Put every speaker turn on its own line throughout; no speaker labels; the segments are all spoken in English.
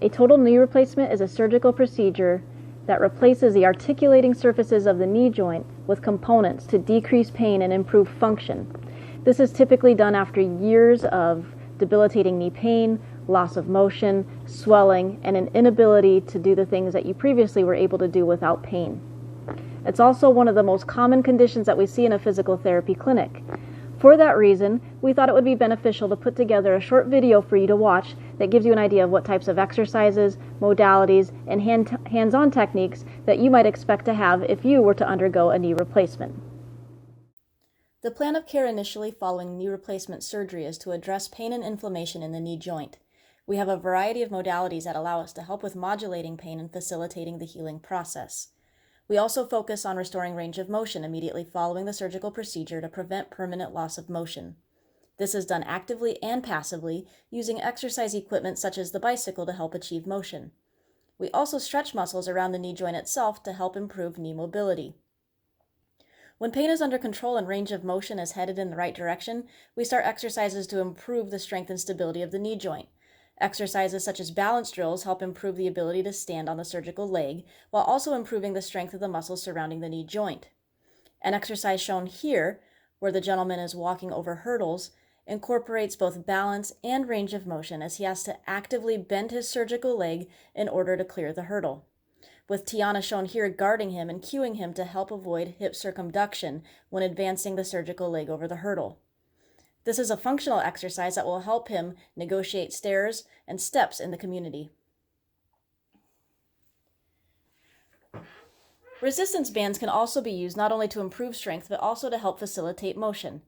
A total knee replacement is a surgical procedure that replaces the articulating surfaces of the knee joint with components to decrease pain and improve function. This is typically done after years of debilitating knee pain, loss of motion, swelling, and an inability to do the things that you previously were able to do without pain. It's also one of the most common conditions that we see in a physical therapy clinic. For that reason, we thought it would be beneficial to put together a short video for you to watch that gives you an idea of what types of exercises, modalities, and hands-on techniques that you might expect to have if you were to undergo a knee replacement. The plan of care initially following knee replacement surgery is to address pain and inflammation in the knee joint. We have a variety of modalities that allow us to help with modulating pain and facilitating the healing process. We also focus on restoring range of motion immediately following the surgical procedure to prevent permanent loss of motion. This is done actively and passively using exercise equipment such as the bicycle to help achieve motion. We also stretch muscles around the knee joint itself to help improve knee mobility. When pain is under control and range of motion is headed in the right direction, we start exercises to improve the strength and stability of the knee joint. Exercises such as balance drills help improve the ability to stand on the surgical leg, while also improving the strength of the muscles surrounding the knee joint. An exercise shown here, where the gentleman is walking over hurdles, incorporates both balance and range of motion as he has to actively bend his surgical leg in order to clear the hurdle, with Tiana shown here guarding him and cueing him to help avoid hip circumduction when advancing the surgical leg over the hurdle. This is a functional exercise that will help him negotiate stairs and steps in the community. Resistance bands can also be used not only to improve strength, but also to help facilitate motion.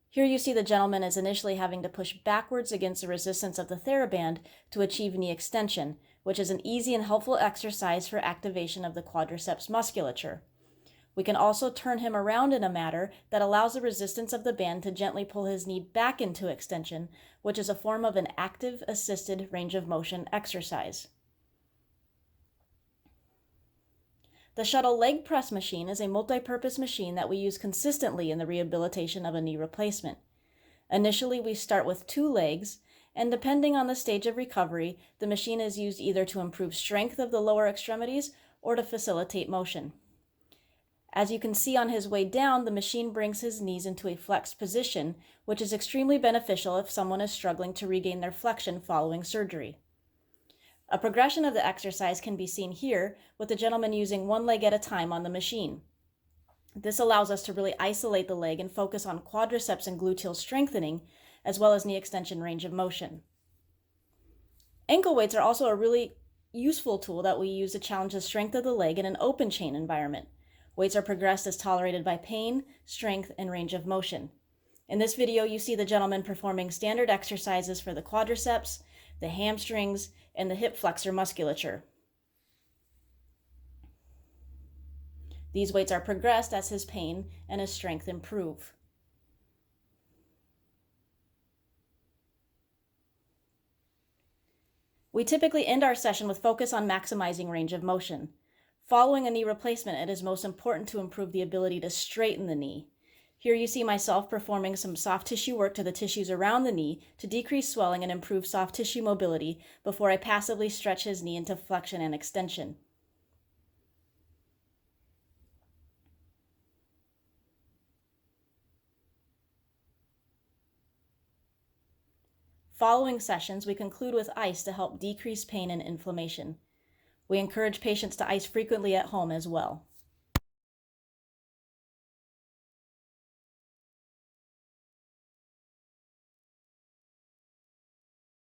Here you see the gentleman is initially having to push backwards against the resistance of the TheraBand to achieve knee extension, which is an easy and helpful exercise for activation of the quadriceps musculature. We can also turn him around in a manner that allows the resistance of the band to gently pull his knee back into extension, which is a form of an active assisted range of motion exercise. The shuttle leg press machine is a multi-purpose machine that we use consistently in the rehabilitation of a knee replacement. Initially, we start with 2 legs, and depending on the stage of recovery, the machine is used either to improve strength of the lower extremities or to facilitate motion. As you can see on his way down, the machine brings his knees into a flexed position, which is extremely beneficial if someone is struggling to regain their flexion following surgery. A progression of the exercise can be seen here, with the gentleman using 1 leg at a time on the machine. This allows us to really isolate the leg and focus on quadriceps and gluteal strengthening, as well as knee extension range of motion. Ankle weights are also a really useful tool that we use to challenge the strength of the leg in an open chain environment. Weights are progressed as tolerated by pain, strength, and range of motion. In this video, you see the gentleman performing standard exercises for the quadriceps, the hamstrings, and the hip flexor musculature. These weights are progressed as his pain and his strength improve. We typically end our session with focus on maximizing range of motion. Following a knee replacement, it is most important to improve the ability to straighten the knee. Here you see myself performing some soft tissue work to the tissues around the knee to decrease swelling and improve soft tissue mobility before I passively stretch his knee into flexion and extension. Following sessions, we conclude with ice to help decrease pain and inflammation. We encourage patients to ice frequently at home as well.